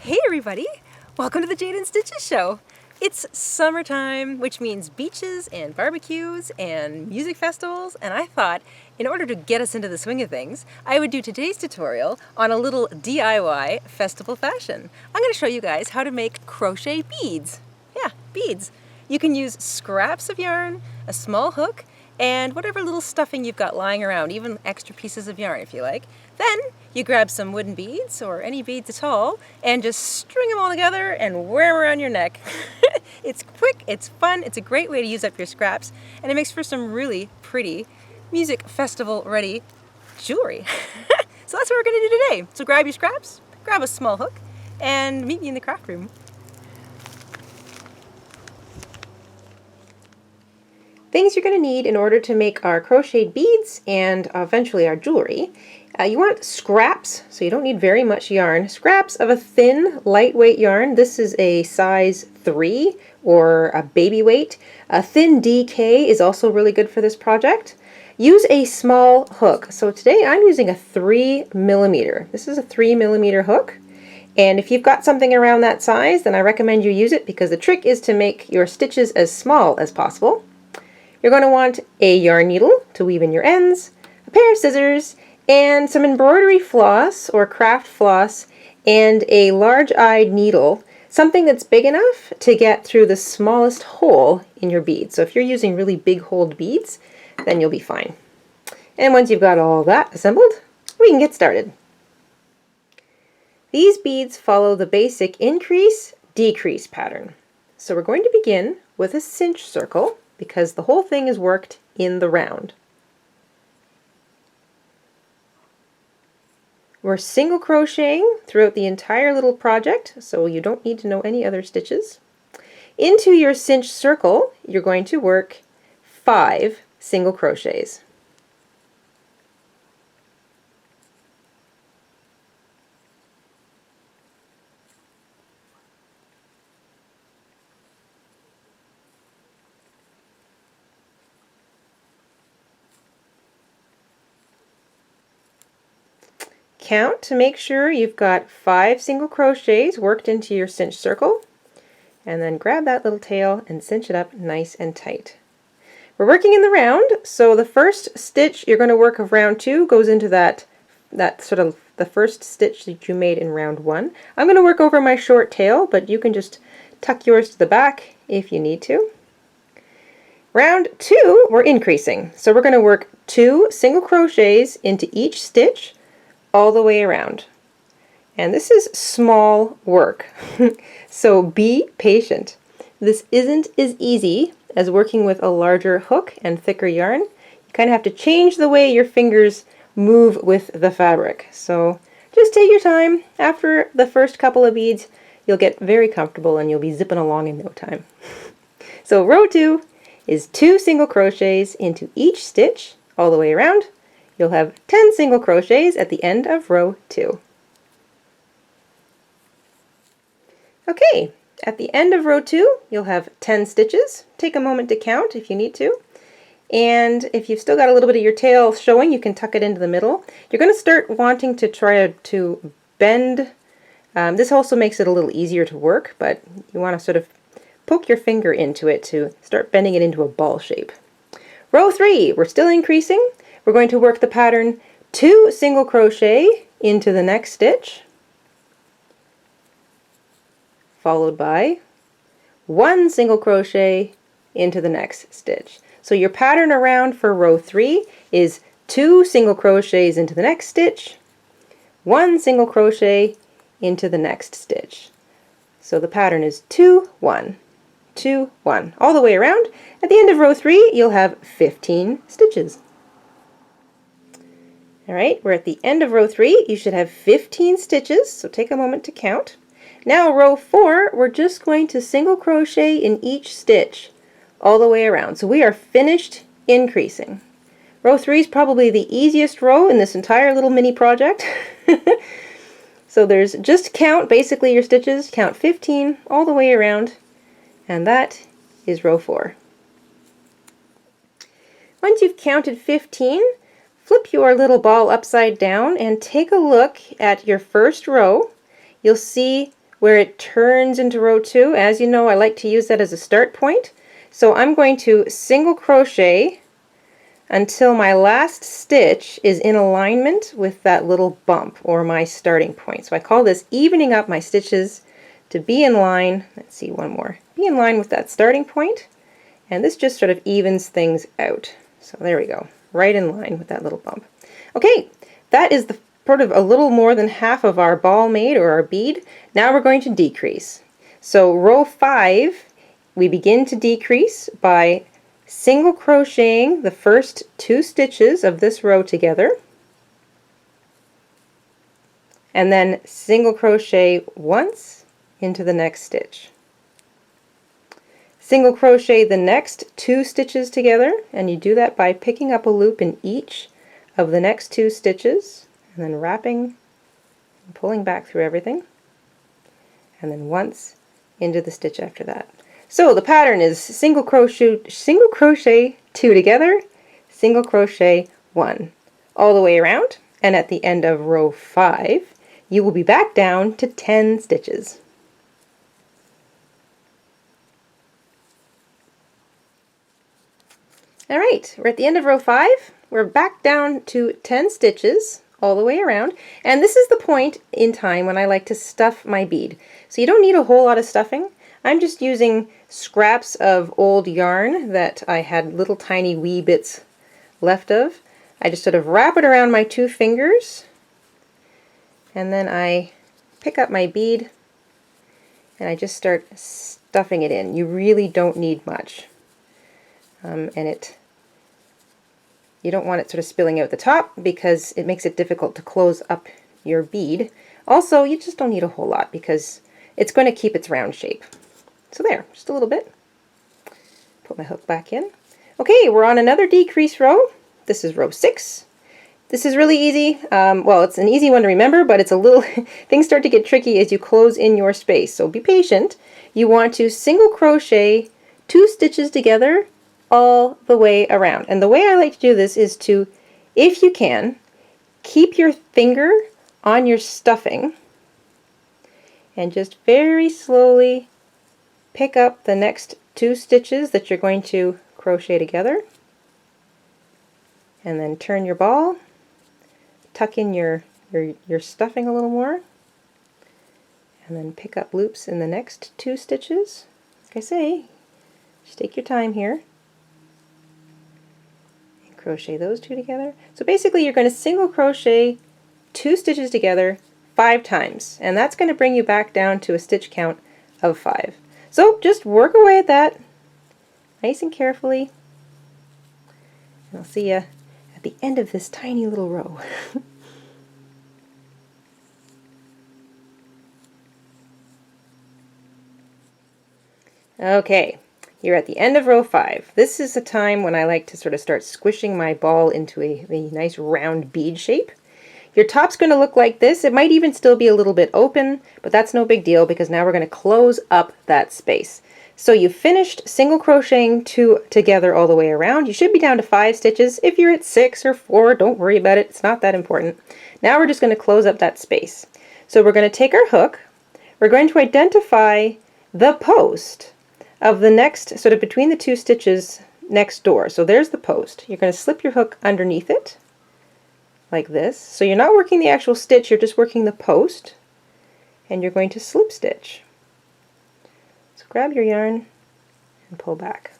Hey everybody! Welcome to the Jayda InStitches show. It's summertime, which means beaches and barbecues and music festivals, and I thought in order to get us into the swing of things, I would do today's tutorial on a little DIY festival fashion. I'm going to show you guys how to make crochet beads. Yeah, beads. You can use scraps of yarn, a small hook, and whatever little stuffing you've got lying around, even extra pieces of yarn if you like. Then you grab some wooden beads, or any beads at all, and just string them all together and wear them around your neck. It's quick, it's fun, it's a great way to use up your scraps, and it makes for some really pretty music festival ready jewelry. So that's what we're going to do today. So grab your scraps, grab a small hook, and meet me in the craft room. Things you're going to need in order to make our crocheted beads and eventually our jewelry. You want scraps, so you don't need very much yarn. Scraps of a thin, lightweight yarn. This is a size 3 or a baby weight. A thin DK is also really good for this project. Use a small hook. So today I'm using a 3mm. This is a 3mm hook. And if you've got something around that size, then I recommend you use it because the trick is to make your stitches as small as possible. You're going to want a yarn needle to weave in your ends, a pair of scissors, and some embroidery floss or craft floss, and a large-eyed needle, something that's big enough to get through the smallest hole in your bead. So if you're using really big holed beads, then you'll be fine. And once you've got all that assembled, we can get started. These beads follow the basic increase-decrease pattern. So we're going to begin with a cinch circle, because the whole thing is worked in the round. We're single crocheting throughout the entire little project, so you don't need to know any other stitches. Into your cinch circle, you're going to work 5 single crochets. Count to make sure you've got 5 single crochets worked into your cinch circle, and then grab that little tail and cinch it up nice and tight. We're working in the round, so the first stitch you're going to work of round 2 goes into that sort of the first stitch that you made in round 1. I'm going to work over my short tail, but you can just tuck yours to the back if you need to. Round 2, we're increasing, so we're going to work 2 single crochets into each stitch all the way around. And this is small work, so be patient. This isn't as easy as working with a larger hook and thicker yarn. You kind of have to change the way your fingers move with the fabric. So just take your time. After the first couple of beads, you'll get very comfortable and you'll be zipping along in no time. So row 2 is 2 single crochets into each stitch all the way around. You'll have 10 single crochets at the end of row 2. Okay, at the end of row 2, you'll have 10 stitches. Take a moment to count if you need to. And if you've still got a little bit of your tail showing, you can tuck it into the middle. You're going to start wanting to try to bend. This also makes it a little easier to work, but you want to sort of poke your finger into it to start bending it into a ball shape. Row 3, we're still increasing. We're going to work the pattern 2 single crochet into the next stitch, followed by 1 single crochet into the next stitch. So your pattern around for row 3 is 2 single crochets into the next stitch, 1 single crochet into the next stitch. So the pattern is 2, 1, 2, 1, all the way around. At the end of row 3, you'll have 15 stitches. Alright, we're at the end of row 3. You should have 15 stitches, so take a moment to count. Now row 4, we're just going to single crochet in each stitch all the way around. So we are finished increasing. Row 3 is probably the easiest row in this entire little mini project. So there's just count basically your stitches, count 15 all the way around, and that is row 4. Once you've counted 15, flip your little ball upside down and take a look at your first row. You'll see where it turns into row 2. As you know, I like to use that as a start point. So I'm going to single crochet until my last stitch is in alignment with that little bump, or my starting point. So I call this evening up my stitches to be in line. Let's see, one more. Be in line with that starting point, and this just sort of evens things out. So there we go, right in line with that little bump. Okay, that is the sort of a little more than half of our ball made, or our bead. Now we're going to decrease. So row 5, we begin to decrease by single crocheting the first 2 stitches of this row together, and then single crochet once into the next stitch. Single crochet the next 2 stitches together, and you do that by picking up a loop in each of the next 2 stitches, and then wrapping and pulling back through everything, and then once into the stitch after that. So the pattern is single crochet 2 together, single crochet 1 all the way around, and at the end of row 5 you will be back down to 10 stitches. Alright, we're at the end of row 5. We're back down to 10 stitches all the way around, and this is the point in time when I like to stuff my bead. So you don't need a whole lot of stuffing. I'm just using scraps of old yarn that I had little tiny wee bits left of. I just sort of wrap it around my 2 fingers, and then I pick up my bead and I just start stuffing it in. You really don't need much. You don't want it sort of spilling out the top because it makes it difficult to close up your bead. Also, you just don't need a whole lot because it's going to keep its round shape. So there, just a little bit. Put my hook back in. Okay, we're on another decrease row. This is row 6. This is really easy. Well, it's an easy one to remember, but it's a little, things start to get tricky as you close in your space. So be patient. You want to single crochet 2 stitches together all the way around. And the way I like to do this is to, if you can, keep your finger on your stuffing and just very slowly pick up the next 2 stitches that you're going to crochet together, and then turn your ball, tuck in your stuffing a little more, and then pick up loops in the next 2 stitches. Like I say, just take your time here. Crochet those 2 together. So basically you're going to single crochet 2 stitches together 5 times, and that's going to bring you back down to a stitch count of 5. So just work away at that nice and carefully, and I'll see you at the end of this tiny little row. Okay, you're at the end of row 5. This is the time when I like to sort of start squishing my ball into a nice round bead shape. Your top's going to look like this. It might even still be a little bit open, but that's no big deal because now we're going to close up that space. So you finished single crocheting 2 together all the way around. You should be down to 5 stitches. If you're at 6 or 4, don't worry about it. It's not that important. Now we're just going to close up that space. So we're going to take our hook. We're going to identify the post of the next, sort of between the 2 stitches next door. So there's the post. You're going to slip your hook underneath it like this. So you're not working the actual stitch, you're just working the post, and you're going to slip stitch. So grab your yarn and pull back.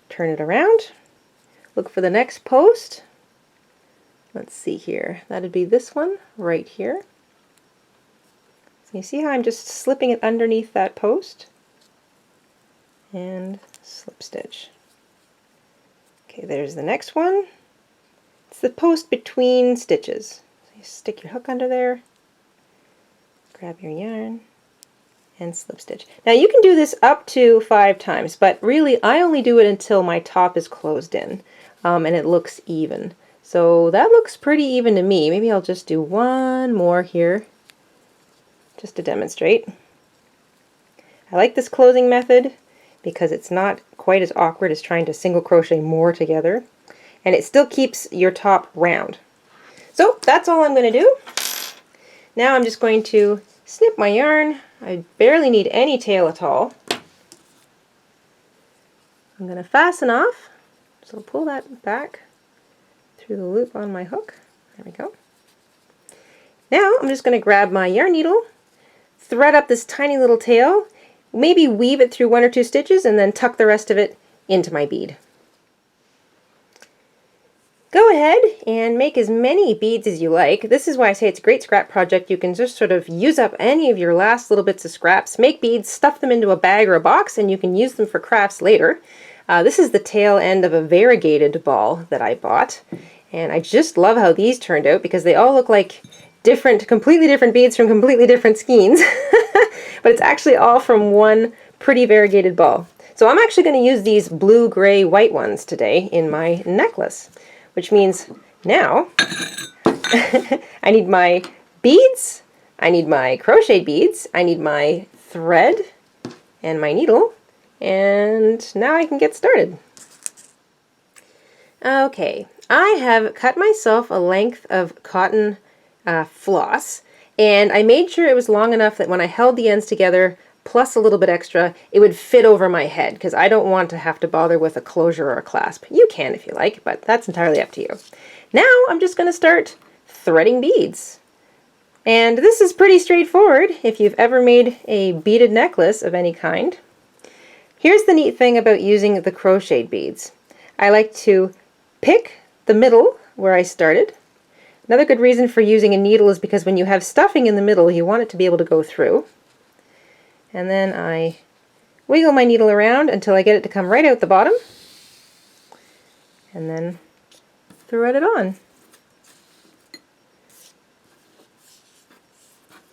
Turn it around. Look for the next post. Let's see here. That'd be this one right here. So you see how I'm just slipping it underneath that post? And slip stitch. Okay, there's the next one. It's the post between stitches. So you stick your hook under there, grab your yarn, and slip stitch. Now you can do this up to 5 times, but really I only do it until my top is closed in and it looks even. So that looks pretty even to me. Maybe I'll just do one more here just to demonstrate. I like this closing method because it's not quite as awkward as trying to single crochet more together, and it still keeps your top round. So that's all I'm going to do. Now I'm just going to snip my yarn. I barely need any tail at all. I'm going to fasten off, so pull that back through the loop on my hook. There we go. Now I'm just going to grab my yarn needle, thread up this tiny little tail, maybe weave it through 1 or 2 stitches, and then tuck the rest of it into my bead. Go ahead and make as many beads as you like. This is why I say it's a great scrap project. You can just sort of use up any of your last little bits of scraps, make beads, stuff them into a bag or a box, and you can use them for crafts later. This is the tail end of a variegated ball that I bought, and I just love how these turned out because they all look like completely different beads from completely different skeins, but it's actually all from one pretty variegated ball. So I'm actually going to use these blue, gray, white ones today in my necklace, which means now I need my beads, I need my crochet beads, I need my thread and my needle, and now I can get started. Okay, I have cut myself a length of cotton floss, and I made sure it was long enough that when I held the ends together, plus a little bit extra, it would fit over my head, because I don't want to have to bother with a closure or a clasp. You can if you like, but that's entirely up to you. Now I'm just going to start threading beads. And this is pretty straightforward if you've ever made a beaded necklace of any kind. Here's the neat thing about using the crocheted beads. I like to pick the middle where I started. Another good reason for using a needle is because when you have stuffing in the middle, you want it to be able to go through. And then I wiggle my needle around until I get it to come right out the bottom, and then thread it on.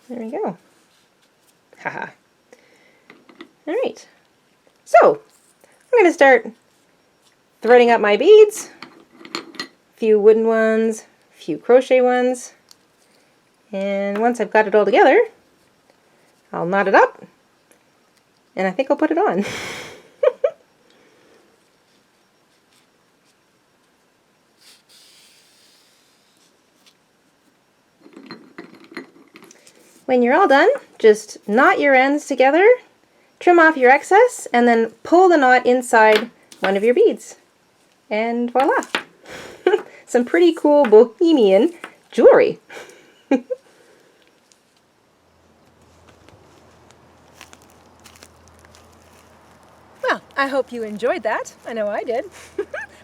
There we go. Haha. Alright, so I'm going to start threading up my beads, a few wooden ones, a few crochet ones, and once I've got it all together, I'll knot it up, and I think I'll put it on. When you're all done, just knot your ends together, trim off your excess, and then pull the knot inside one of your beads. And voila! Some pretty cool Bohemian jewelry. Well, I hope you enjoyed that. I know I did.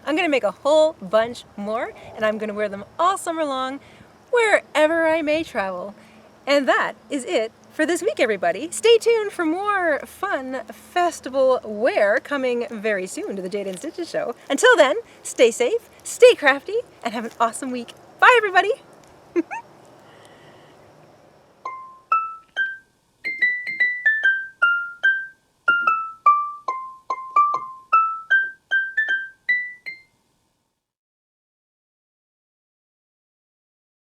I'm going to make a whole bunch more, and I'm going to wear them all summer long, wherever I may travel. And that is it for this week, everybody. Stay tuned for more fun festival wear coming very soon to the Jayda InStitches show. Until then, stay safe, stay crafty, and have an awesome week. Bye, everybody!